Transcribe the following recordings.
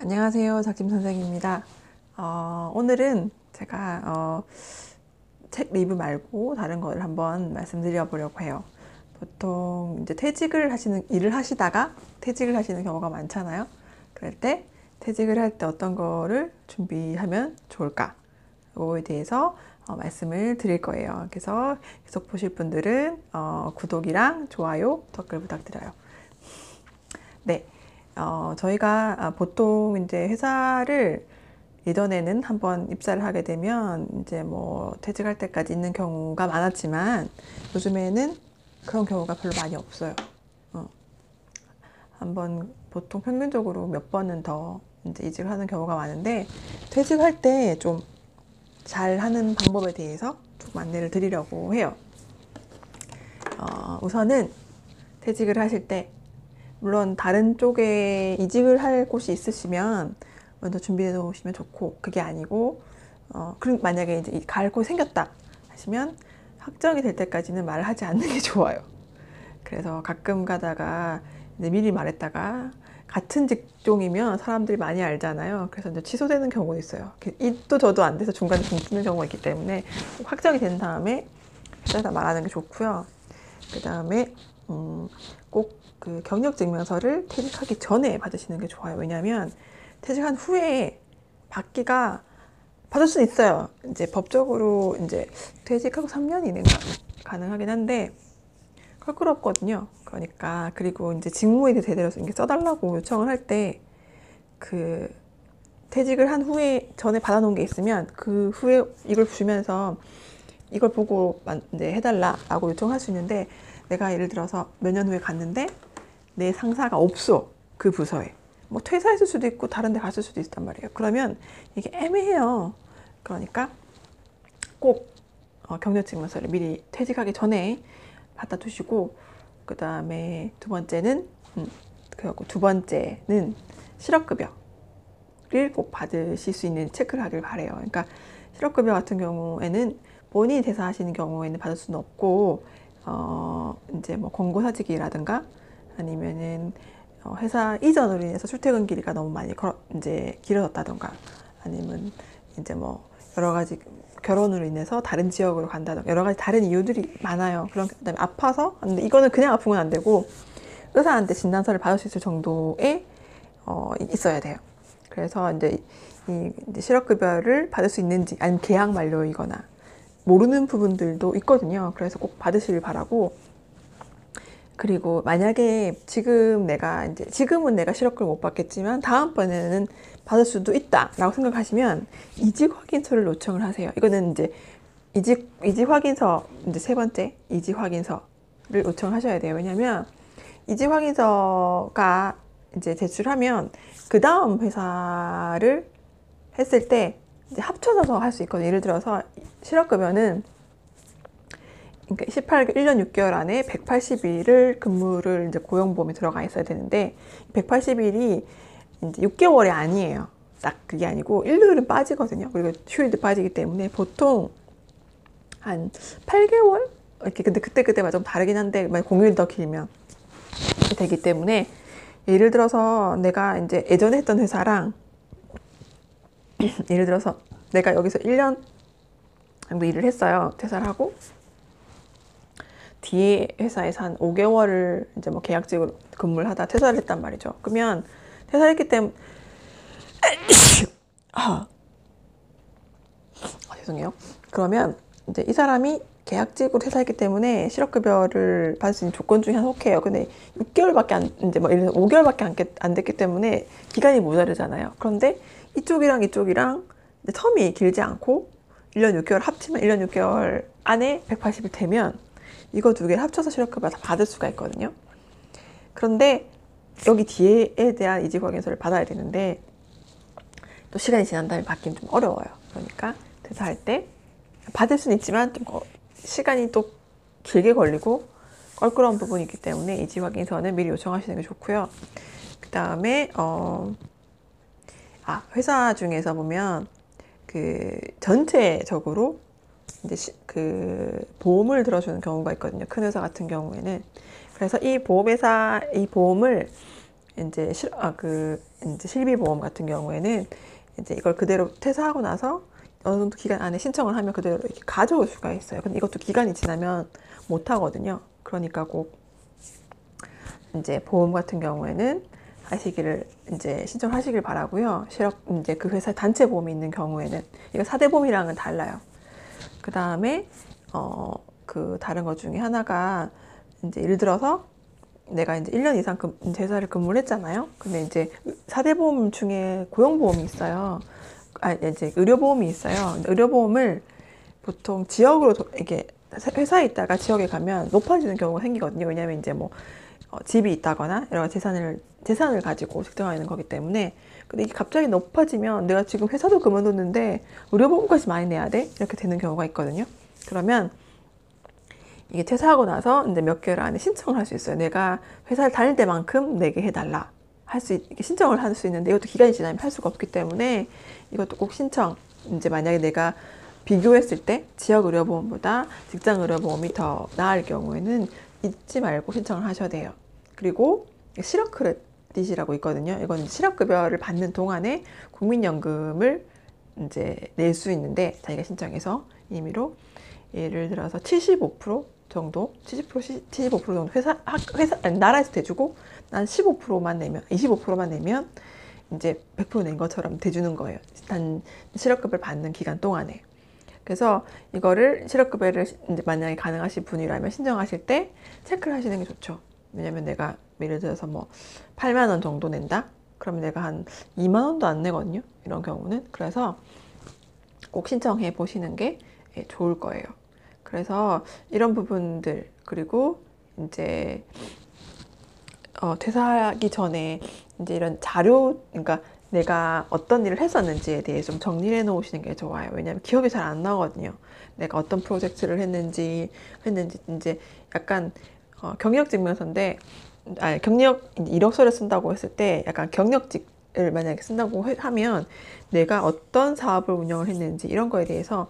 안녕하세요. 작심 선생입니다. 오늘은 제가 책 리뷰 말고 다른 거를 한번 말씀드려 보려고 해요. 보통 이제 일을 하시다가 퇴직을 하시는 경우가 많잖아요. 그럴 때 퇴직을 할 때 어떤 거를 준비하면 좋을까? 이거에 대해서 말씀을 드릴 거예요. 그래서 계속 보실 분들은 구독이랑 좋아요, 댓글 부탁드려요. 네. 저희가 보통 이제 회사를 예전에는 한번 입사를 하게 되면 이제 뭐 퇴직할 때까지 있는 경우가 많았지만 요즘에는 그런 경우가 별로 많이 없어요. 어, 한번 보통 평균적으로 몇 번은 더 이제 이직을 하는 경우가 많은데 퇴직할 때 좀 잘하는 방법에 대해서 좀 안내를 드리려고 해요. 우선은 퇴직을 하실 때 물론 다른 쪽에 이직을 할 곳이 있으시면 먼저 준비해 놓으시면 좋고, 그게 아니고 그럼 만약에 이제 갈 곳이 생겼다 하시면 확정이 될 때까지는 말을 하지 않는 게 좋아요. 그래서 가끔 가다가 이제 미리 말했다가 같은 직종이면 사람들이 많이 알잖아요. 그래서 이제 취소되는 경우도 있어요. 이도 저도 안 돼서 중간에 붕 뜨는 경우가 있기 때문에 확정이 된 다음에 회사에다 말하는 게 좋고요. 그 다음에 꼭 그 경력증명서를 퇴직하기 전에 받으시는 게 좋아요. 왜냐하면 퇴직한 후에 받을 수는 있어요. 이제 법적으로 이제 퇴직하고 3년 이내가 가능하긴 한데 껄끄럽거든요. 그러니까 그리고 이제 직무에 대해서 이렇게 써달라고 요청을 할 때 그 퇴직을 한 후에 전에 받아놓은 게 있으면 그 후에 이걸 주면서 이걸 보고 이제 해달라고 요청할 수 있는데, 내가 예를 들어서 몇 년 후에 갔는데 내 상사가 없어, 그 부서에. 뭐 퇴사했을 수도 있고 다른 데 갔을 수도 있단 말이에요. 그러면 이게 애매해요. 그러니까 꼭 경력증명서를 미리 퇴직하기 전에 받아 두시고, 그 다음에 두 번째는 실업급여를 꼭 받으실 수 있는 체크를 하길 바래요. 그러니까 실업급여 같은 경우에는 본인이 퇴사하시는 경우에는 받을 수는 없고, 이제 뭐 권고사직이라든가 아니면은 회사 이전으로 인해서 출퇴근 길이가 너무 많이 이제 길어졌다던가, 아니면 이제 뭐 여러 가지 결혼으로 인해서 다른 지역으로 간다던가 여러 가지 다른 이유들이 많아요. 그다음에 아파서, 근데 이거는 그냥 아픈 건 안 되고 의사한테 진단서를 받을 수 있을 정도의 있어야 돼요. 그래서 이제 실업급여를 받을 수 있는지, 아니면 계약 만료이거나 모르는 부분들도 있거든요. 그래서 꼭 받으시길 바라고, 그리고 만약에 지금은 내가 실업급여 못 받겠지만 다음번에는 받을 수도 있다라고 생각하시면 이직 확인서를 요청을 하세요. 이거는 이제 이직 확인서, 이제 세 번째 이직 확인서를 요청하셔야 돼요. 왜냐면 이직 확인서가 이제 제출하면 그 다음 회사를 했을 때 이제 합쳐져서 할 수 있거든요. 예를 들어서 실업급여는 그러니까 1년 6개월 안에 180일을 근무를 이제 고용보험에 들어가 있어야 되는데, 180일이 이제 6개월이 아니에요. 딱 그게 아니고 일요일은 빠지거든요. 그리고 휴일도 빠지기 때문에 보통 한 8개월? 이렇게, 근데 그때마다 좀 다르긴 한데, 공휴일 더 길면 되기 때문에, 예를 들어서 내가 이제 예전에 했던 회사랑 예를 들어서 내가 여기서 1년 정도 일을 했어요. 퇴사를 하고 뒤에 회사에서 한 5개월을 이제 뭐 계약직으로 근무를 하다 퇴사를 했단 말이죠. 그러면 퇴사를 했기 때문에 죄송해요. 그러면 이제 이 사람이 계약직으로 퇴사했기 때문에 실업급여를 받을 수 있는 조건 중에 하나 속해요. 근데 6개월밖에 이제 뭐 예를 들어서 5개월밖에 안 됐기 때문에 기간이 모자르잖아요. 그런데 이쪽이랑 텀이 길지 않고 1년 6개월 합치면 1년 6개월 안에 180일 되면 이거 두 개를 합쳐서 실업급여 다 받을 수가 있거든요. 그런데 여기 뒤에 대한 이직 확인서를 받아야 되는데 또 시간이 지난 다음에 받기는 좀 어려워요. 그러니까 퇴사할 때 받을 수는 있지만 좀 시간이 또 길게 걸리고 껄끄러운 부분이 있기 때문에 이직 확인서는 미리 요청하시는 게 좋고요. 그 다음에 회사 중에서 보면 그 전체적으로 이제 그 보험을 들어주는 경우가 있거든요. 큰 회사 같은 경우에는. 그래서 이 보험을 이제 이제 실비보험 같은 경우에는 이제 이걸 그대로 퇴사하고 나서 어느 정도 기간 안에 신청을 하면 그대로 이렇게 가져올 수가 있어요. 근데 이것도 기간이 지나면 못 하거든요. 그러니까 꼭 이제 보험 같은 경우에는 하시기를 이제 신청하시길 바라고요. 이제 그 회사 단체 보험이 있는 경우에는 이거 4대 보험이랑은 달라요. 그 다음에 그 다른 것 중에 하나가 이제 예를 들어서 내가 이제 1년 이상 회사를 근무를 했잖아요. 근데 이제 4대 보험 중에 고용보험이 있어요. 이제 의료보험이 있어요. 의료보험을 보통 지역으로 이게 회사에 있다가 지역에 가면 높아지는 경우가 생기거든요. 왜냐하면 이제 뭐 집이 있다거나 여러 가지 재산을 가지고 측정하는 거기 때문에. 근데 이게 갑자기 높아지면 내가 지금 회사도 그만뒀는데 의료보험까지 많이 내야 돼? 이렇게 되는 경우가 있거든요. 그러면 이게 퇴사하고 나서 이제 몇 개월 안에 신청을 할 수 있어요. 내가 회사를 다닐 때만큼 내게 해달라. 이렇게 신청을 할 수 있는데 이것도 기간이 지나면 할 수가 없기 때문에 이것도 꼭 신청. 이제 만약에 내가 비교했을 때 지역 의료보험보다 직장 의료보험이 더 나을 경우에는 잊지 말고 신청을 하셔야 돼요. 그리고 실업 크레딧이라고 있거든요. 이건 실업급여를 받는 동안에 국민연금을 이제 낼 수 있는데 자기가 신청해서 임의로 예를 들어서 75% 정도, 75% 정도 나라에서 대주고 난 15%만 내면, 25%만 내면 이제 100% 낸 것처럼 대주는 거예요. 단 실업급여를 받는 기간 동안에. 그래서 이거를 실업급여를 이제 만약에 가능하신 분이라면 신청하실 때 체크를 하시는 게 좋죠. 왜냐면 내가 예를 들어서 뭐 8만 원 정도 낸다? 그러면 내가 한 2만 원도 안 내거든요. 이런 경우는. 그래서 꼭 신청해 보시는 게 좋을 거예요. 그래서 이런 부분들, 그리고 이제 퇴사하기 전에 이제 이런 자료, 그러니까 내가 어떤 일을 했었는지에 대해 좀 정리를 해 놓으시는 게 좋아요. 왜냐하면 기억이 잘 안 나거든요. 내가 어떤 프로젝트를 했는지 이제 약간 경력 증명서인데, 경력 이력서를 쓴다고 했을 때 약간 경력직을 만약에 쓴다고 하면 내가 어떤 사업을 운영을 했는지 이런 거에 대해서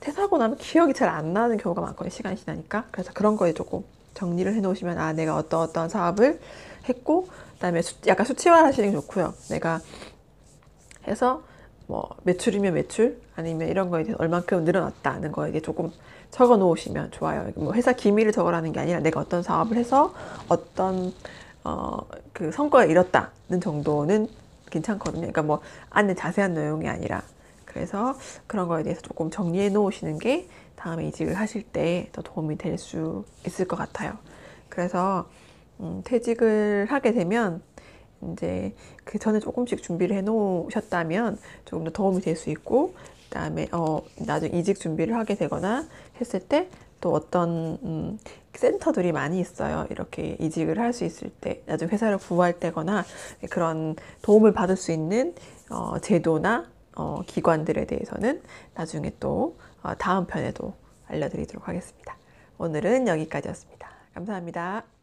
퇴사하고 나면 기억이 잘 안 나는 경우가 많거든요. 시간이 지나니까. 그래서 그런 거에 조금 정리를 해 놓으시면 내가 어떤 사업을 했고, 그다음에 약간 수치화 하시는 게 좋고요. 내가 해서 뭐 매출이면 매출, 아니면 이런 거에 대해서 얼만큼 늘어났다는 거에 대해 조금 적어 놓으시면 좋아요. 뭐 회사 기밀을 적으라는 게 아니라 내가 어떤 사업을 해서 어떤 그 성과에 이뤘다는 정도는 괜찮거든요. 그러니까 뭐 안에 자세한 내용이 아니라. 그래서 그런 거에 대해서 조금 정리해 놓으시는 게 다음에 이직을 하실 때 더 도움이 될 수 있을 것 같아요. 그래서 퇴직을 하게 되면 이제 그 전에 조금씩 준비를 해 놓으셨다면 조금 더 도움이 될 수 있고, 그다음에 나중에 이직 준비를 하게 되거나 했을 때 또 어떤 센터들이 많이 있어요. 이렇게 이직을 할 수 있을 때, 나중에 회사를 구할 때거나 그런 도움을 받을 수 있는 제도나 기관들에 대해서는 나중에 또 다음 편에도 알려드리도록 하겠습니다. 오늘은 여기까지였습니다. 감사합니다.